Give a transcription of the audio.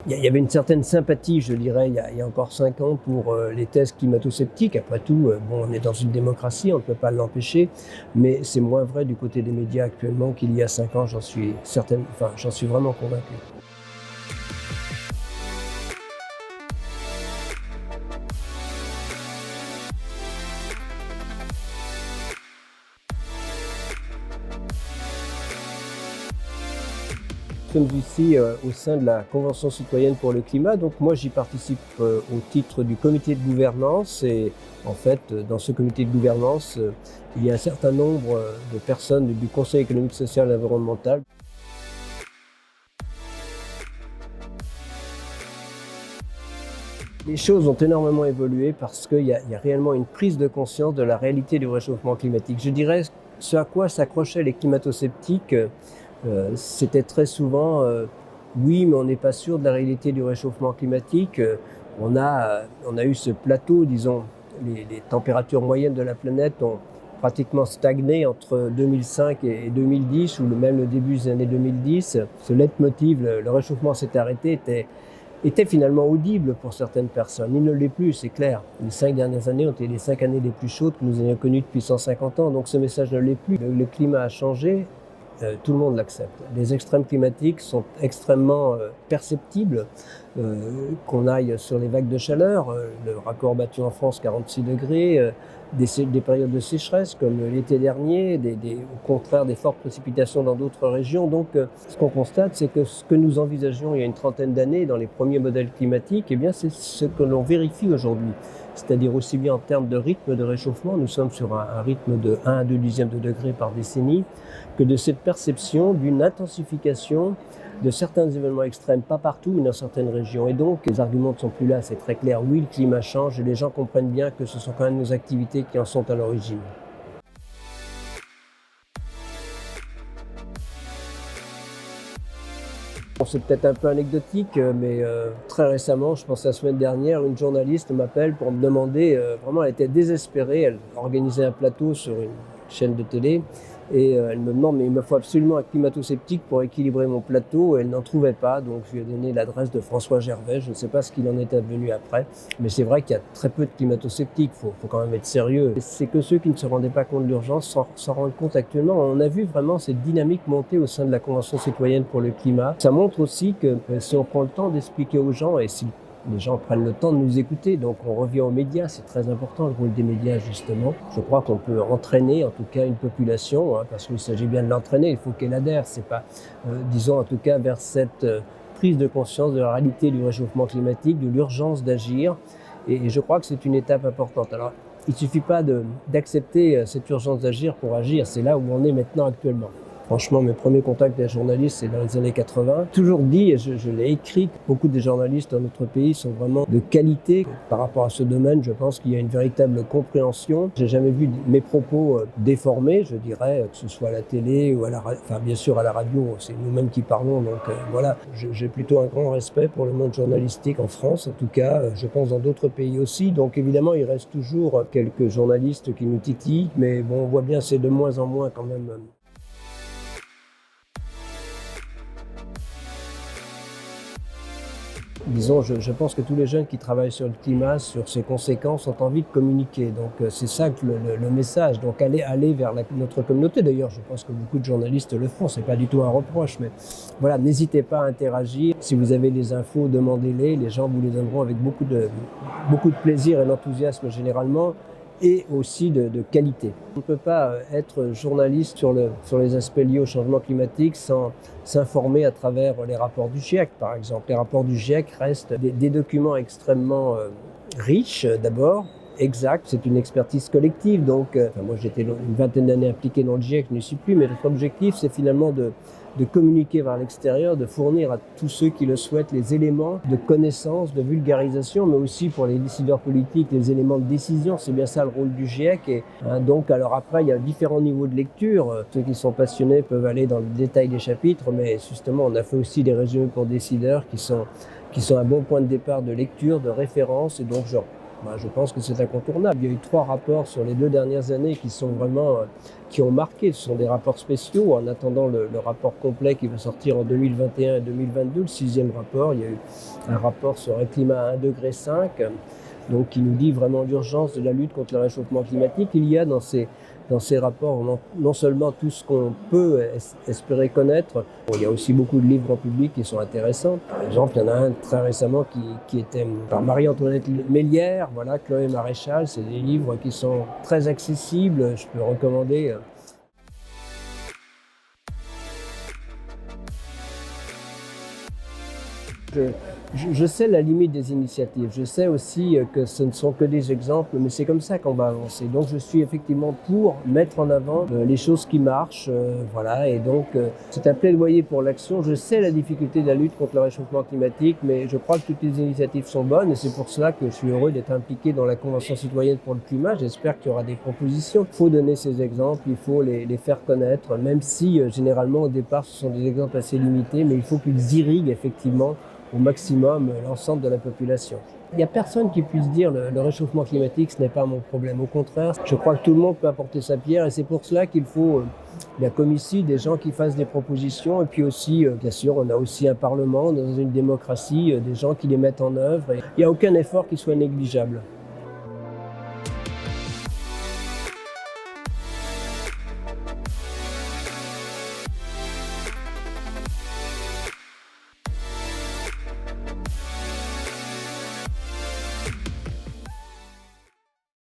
Il y avait une certaine sympathie, je dirais, il y a encore 5 ans pour les thèses climato-sceptiques. Après tout, bon, on est dans une démocratie, on ne peut pas l'empêcher, mais c'est moins vrai du côté des médias actuellement qu'il y a 5 ans, j'en suis vraiment convaincu. Nous sommes ici au sein de la Convention citoyenne pour le climat. Donc moi j'y participe au titre du comité de gouvernance et en fait dans ce comité de gouvernance il y a un certain nombre de personnes du Conseil économique, social et environnemental. Les choses ont énormément évolué parce qu'il y a réellement une prise de conscience de la réalité du réchauffement climatique. Je dirais ce à quoi s'accrochaient les climato-sceptiques, c'était très souvent oui, mais on n'est pas sûr de la réalité du réchauffement climatique. On a eu ce plateau, disons, les températures moyennes de la planète ont pratiquement stagné entre 2005 et 2010, ou même le début des années 2010. Ce leitmotiv, le réchauffement s'est arrêté, était finalement audible pour certaines personnes. Il ne l'est plus, c'est clair. Les 5 dernières années ont été les 5 années les plus chaudes que nous ayons connues depuis 150 ans, donc ce message ne l'est plus. Le climat a changé, tout le monde l'accepte. Les extrêmes climatiques sont extrêmement perceptibles, qu'on aille sur les vagues de chaleur, le record battu en France, 46 degrés, des périodes de sécheresse comme l'été dernier, au contraire des fortes précipitations dans d'autres régions. Donc ce qu'on constate, c'est que ce que nous envisagions il y a une trentaine d'années dans les premiers modèles climatiques, eh bien, c'est ce que l'on vérifie aujourd'hui. C'est-à-dire aussi bien en termes de rythme de réchauffement, nous sommes sur un rythme de 1 à 2 dixièmes de degré par décennie, que de cette perception d'une intensification de certains événements extrêmes, pas partout, mais dans certaines régions. Et donc, les arguments ne sont plus là, c'est très clair. Oui, le climat change et les gens comprennent bien que ce sont quand même nos activités qui en sont à l'origine. Bon, c'est peut-être un peu anecdotique, mais très récemment, je pense la semaine dernière, une journaliste m'appelle pour me demander, vraiment elle était désespérée, elle organisait un plateau sur une chaîne de télé, et elle me demande, mais il me faut absolument un climato-sceptique pour équilibrer mon plateau, et elle n'en trouvait pas, donc je lui ai donné l'adresse de François Gervais, je ne sais pas ce qu'il en est advenu après, mais c'est vrai qu'il y a très peu de climato-sceptiques, faut quand même être sérieux. C'est que ceux qui ne se rendaient pas compte de l'urgence s'en rendent compte actuellement. On a vu vraiment cette dynamique monter au sein de la Convention citoyenne pour le climat. Ça montre aussi que si on prend le temps d'expliquer aux gens, et si les gens prennent le temps de nous écouter, donc on revient aux médias, c'est très important le rôle des médias justement. Je crois qu'on peut entraîner en tout cas une population, parce qu'il s'agit bien de l'entraîner, il faut qu'elle adhère, c'est pas, disons en tout cas vers cette prise de conscience de la réalité du réchauffement climatique, de l'urgence d'agir, et je crois que c'est une étape importante. Alors il ne suffit pas d'accepter cette urgence d'agir pour agir, c'est là où on est maintenant actuellement. Franchement, mes premiers contacts avec les journalistes, c'est dans les années 80. Toujours dit, et je l'ai écrit, beaucoup des journalistes dans notre pays sont vraiment de qualité. Par rapport à ce domaine, je pense qu'il y a une véritable compréhension. J'ai jamais vu mes propos déformés, je dirais, que ce soit à la télé ou bien sûr à la radio, c'est nous-mêmes qui parlons. Donc voilà, j'ai plutôt un grand respect pour le monde journalistique en France, en tout cas, je pense dans d'autres pays aussi. Donc évidemment, il reste toujours quelques journalistes qui nous titillent, mais bon, on voit bien c'est de moins en moins quand même. Disons, je pense que tous les jeunes qui travaillent sur le climat, sur ses conséquences, ont envie de communiquer. Donc c'est ça que le message. Donc aller vers notre communauté. D'ailleurs, je pense que beaucoup de journalistes le font. C'est pas du tout un reproche, mais voilà, n'hésitez pas à interagir. Si vous avez des infos, demandez-les. Les gens vous les donneront avec beaucoup de plaisir et d'enthousiasme généralement, et aussi de qualité. On ne peut pas être journaliste sur les aspects liés au changement climatique sans s'informer à travers les rapports du GIEC, par exemple. Les rapports du GIEC restent des documents extrêmement riches, d'abord, exacts. C'est une expertise collective, donc moi j'étais une vingtaine d'années impliqué dans le GIEC, je n'y suis plus, mais notre objectif c'est finalement de communiquer vers l'extérieur, de fournir à tous ceux qui le souhaitent les éléments de connaissance, de vulgarisation, mais aussi pour les décideurs politiques, les éléments de décision. C'est bien ça le rôle du GIEC. Et donc, alors après, il y a différents niveaux de lecture. Ceux qui sont passionnés peuvent aller dans le détail des chapitres, mais justement, on a fait aussi des résumés pour décideurs qui sont un bon point de départ de lecture, de référence. Et donc, Je pense que c'est incontournable. Il y a eu 3 rapports sur les 2 dernières années qui sont vraiment, qui ont marqué. Ce sont des rapports spéciaux. En attendant le rapport complet qui va sortir en 2021 et 2022, le 6e rapport, il y a eu un rapport sur un climat à 1,5 degré, donc qui nous dit vraiment l'urgence de la lutte contre le réchauffement climatique. Il y a dans ces rapports non seulement tout ce qu'on peut espérer connaître, il y a aussi beaucoup de livres en public qui sont intéressants. Par exemple, il y en a un très récemment qui était par Marie-Antoinette Mélière, voilà, Chloé Maréchal. C'est des livres qui sont très accessibles, je peux recommander. Je sais la limite des initiatives, je sais aussi que ce ne sont que des exemples, mais c'est comme ça qu'on va avancer. Donc je suis effectivement pour mettre en avant les choses qui marchent, voilà, et donc c'est un plaidoyer pour l'action. Je sais la difficulté de la lutte contre le réchauffement climatique, mais je crois que toutes les initiatives sont bonnes et c'est pour cela que je suis heureux d'être impliqué dans la Convention citoyenne pour le climat. J'espère qu'il y aura des propositions. Il faut donner ces exemples, il faut les faire connaître, même si généralement au départ ce sont des exemples assez limités, mais il faut qu'ils irriguent effectivement au maximum l'ensemble de la population. Il n'y a personne qui puisse dire le réchauffement climatique, ce n'est pas mon problème. Au contraire, je crois que tout le monde peut apporter sa pierre et c'est pour cela qu'il faut, bien comme ici, des gens qui fassent des propositions et puis aussi, bien sûr, on a aussi un Parlement, dans une démocratie, des gens qui les mettent en œuvre. Et il n'y a aucun effort qui soit négligeable.